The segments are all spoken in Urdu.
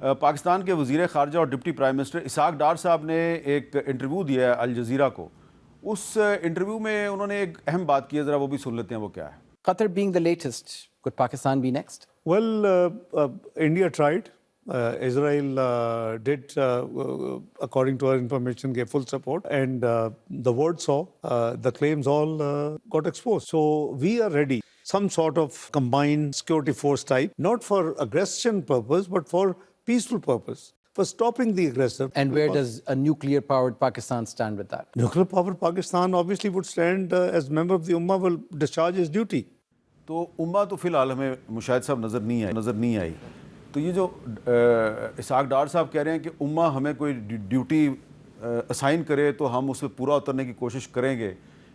پاکستان کے وزیر خارجہ اور deputy prime minister Ishaq Dar صاحب نے ایک انٹرویو دیا ہے الجزیرہ کو. اس انٹرویو میں انہوں نے ایک اہم بات کی ہے, ذرا وہ بھی سن لیتے ہیں وہ کیا ہے. Qatar being the latest, could Pakistan be next? Well, India tried. Israel did, according to our information, gave full support. And the word saw, the claims all got exposed. So we are ready. Some sort of combined security force type, not for aggression purpose, but for peaceful purpose, for stopping the aggressor. And where does a nuclear-powered Pakistan stand with that? Nuclear-powered Pakistan obviously would stand as member of the Ummah, will discharge his duty. تو امہ تو فی الحال ہمیں مشاہد صاحب نظر نہیں آئی. تو یہ جو اسحاق ڈار صاحب کہہ رہے ہیں کہ امہ ہمیں کوئی ڈیوٹی اسائن کرے تو ہم اس پہ پورا اترنے کی کوشش کریں گے.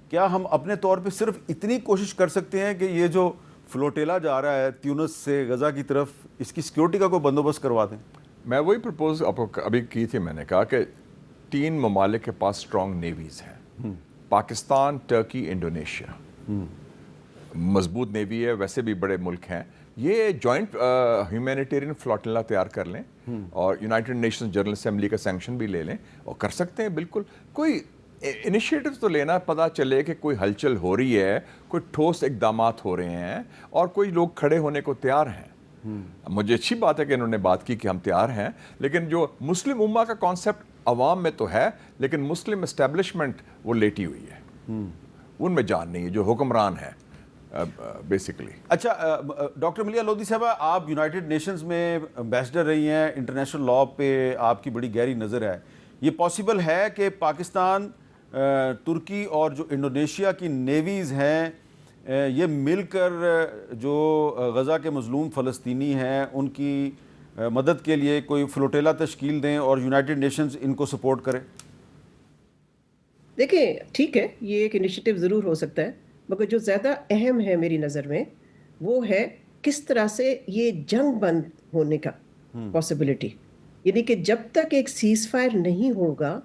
کیا ہم اپنے طور پہ صرف اتنی کوشش کر سکتے ہیں کہ یہ جو فلوٹیلا جا رہا ہے تیونس سے غزہ کی طرف, اس کی سیکیورٹی کا کوئی بندوبست کروا دیں؟ میں وہی پرپوز ابھی کی تھی. میں نے کہا کہ 3 ممالک کے پاس اسٹرانگ نیویز ہیں, پاکستان, ٹرکی, انڈونیشیا. مضبوط نیوی ہے, ویسے بھی بڑے ملک ہیں. یہ جوائنٹ ہیومینیٹیرین فلوٹیلا تیار کر لیں اور یونائٹڈ نیشنز جنرل اسمبلی کا سینکشن بھی لے لیں, اور کر سکتے ہیں بالکل. کوئی انیشیٹو تو لینا, پتہ چلے کہ کوئی ہلچل ہو رہی ہے, کوئی ٹھوس اقدامات ہو رہے ہیں اور کوئی لوگ کھڑے ہونے کو تیار ہیں. مجھے اچھی بات ہے کہ انہوں نے بات کی کہ ہم تیار ہیں, لیکن جو مسلم امہ کا کانسیپٹ عوام میں تو ہے, لیکن مسلم اسٹیبلشمنٹ وہ لیٹی ہوئی ہے, ان میں جان نہیں ہے, جو حکمران ہے بیسیکلی. اچھا ڈاکٹر ملیحہ لودھی صاحبہ, آپ یونائٹڈ نیشنز میں امبیسڈر رہی ہیں, انٹرنیشنل لاء پہ آپ کی بڑی گہری نظر ہے. یہ پاسبل ہے کہ پاکستان, ترکی اور جو انڈونیشیا کی نیویز ہیں یہ مل کر جو غزہ کے مظلوم فلسطینی ہیں ان کی مدد کے لیے کوئی فلوٹیلا تشکیل دیں اور یونائٹڈ نیشنز ان کو سپورٹ کرے؟ دیکھیں ٹھیک ہے, یہ ایک انیشیٹو ضرور ہو سکتا ہے, مگر جو زیادہ اہم ہے میری نظر میں وہ ہے کس طرح سے یہ جنگ بند ہونے کا پاسبلٹی. یعنی کہ جب تک ایک سیز فائر نہیں ہوگا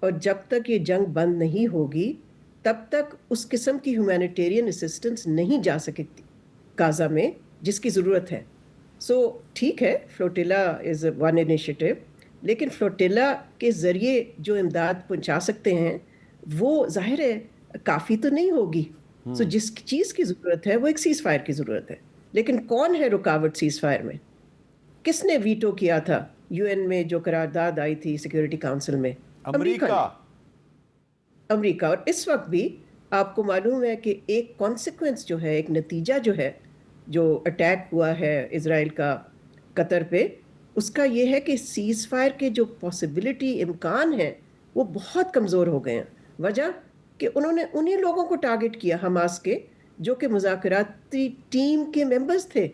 اور جب تک یہ جنگ بند نہیں ہوگی تب تک اس قسم کی ہیومینیٹیرین اسسٹنس نہیں جا سکتی غزہ میں جس کی ضرورت ہے. سو ٹھیک ہے, فلوٹیلا از ون انیشیٹو, لیکن فلوٹیلا کے ذریعے جو امداد پہنچا سکتے ہیں وہ ظاہر ہے کافی تو نہیں ہوگی. سو جس چیز کی ضرورت ہے وہ ایک سیز فائر کی ضرورت ہے. لیکن کون ہے رکاوٹ سیز فائر میں؟ کس نے ویٹو کیا تھا یو این میں جو قرارداد آئی تھی سیکیورٹی کاؤنسل میں؟ امریکہ. اور اس وقت بھی آپ کو معلوم ہے کہ ایک کانسیکوینس جو ہے, ایک نتیجہ جو ہے, جو اٹیک ہوا ہے اسرائیل کا قطر پہ, اس کا یہ ہے کہ سیز فائر کے جو پاسبلٹی امکان ہیں وہ بہت کمزور ہو گئے ہیں. وجہ کہ انہوں نے انہی لوگوں کو ٹارگٹ کیا حماس کے جو کہ مذاکراتی ٹیم کے ممبرز تھے,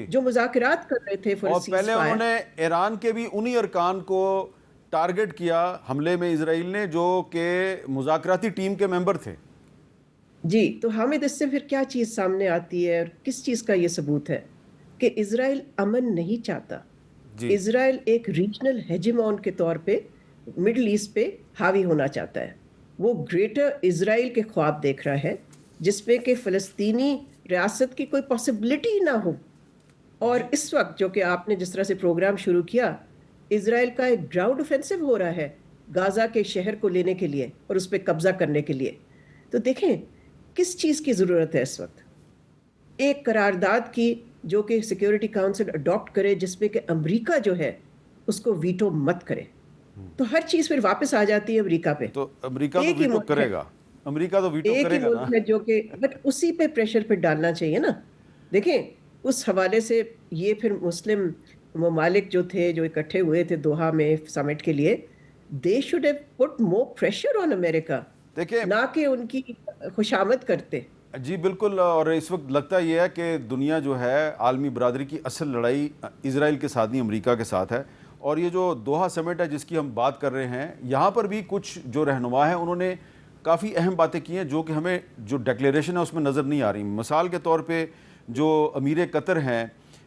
جو مذاکرات کر رہے تھے. اور پہلے انہوں نے ایران کے بھی انہی ارکان کو ٹارگٹ کیا حملے میں اسرائیل نے, جو کہ مذاکراتی ٹیم کے ممبر تھے. جی, تو حامد اس سے پھر کیا چیز سامنے آتی ہے اور کس چیز کا یہ ثبوت ہے کہ اسرائیل امن نہیں چاہتا. اسرائیل ایک ریجنل ہیجمون کے طور پہ مڈل ایسٹ پہ حاوی ہونا چاہتا ہے. وہ گریٹر اسرائیل کے خواب دیکھ رہا ہے جس پہ کہ فلسطینی ریاست کی کوئی پاسبلٹی نہ ہو. اور اس وقت جو کہ آپ نے جس طرح سے پروگرام شروع کیا, اسرائیل کا ایک گراؤنڈ اوفینسو ہو رہا ہے غزہ کے شہر کو لینے کے لیے اور اس پہ قبضہ کرنے کے لیے. تو دیکھیں کس چیز کی ضرورت ہے اس وقت, ایک قرارداد کی جو کہ سیکیورٹی کاؤنسل اڈاپٹ کرے جس پہ کہ امریکہ جو ہے اس کو ویٹو مت کرے. تو ہر چیز پھر واپس آ جاتی ہے امریکہ پہ. تو امریکہ تو ویٹو کرے گا, امریکہ تو ویٹو کرے گا نا, جو کہ بٹ اسی پہ پریشر پہ ڈالنا چاہیے نا. دیکھیں اس حوالے سے یہ پھر مسلم ممالک جو تھے جو اکٹھے ہوئے تھے دوحہ میں سمٹ کے لیے, they should have put more pressure on America, نہ کہ ان کی خوشامد کرتے. جی بالکل. اور اس وقت لگتا یہ ہے کہ دنیا جو ہے عالمی برادری کی اصل لڑائی اسرائیل کے ساتھ نہیں امریکہ کے ساتھ ہے. اور یہ جو دوحہ سمٹ ہے جس کی ہم بات کر رہے ہیں, یہاں پر بھی کچھ جو رہنما ہیں انہوں نے کافی اہم باتیں کی ہیں جو کہ ہمیں جو ڈکلیریشن ہے اس میں نظر نہیں آ رہی. مثال کے طور پہ جو امیر قطر ہیں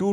$2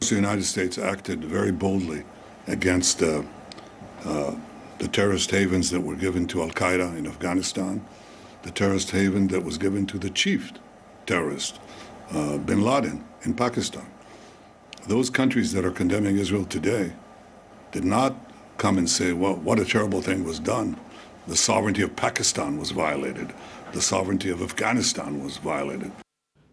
The United States acted very boldly against the terrorist havens that were given to Al-Qaeda in Afghanistan, the terrorist haven that was given to the chief terrorist, bin Laden, in Pakistan. Those countries that are condemning Israel today did not come and say, well, what a terrible thing was done. The sovereignty of Pakistan was violated. The sovereignty of Afghanistan was violated.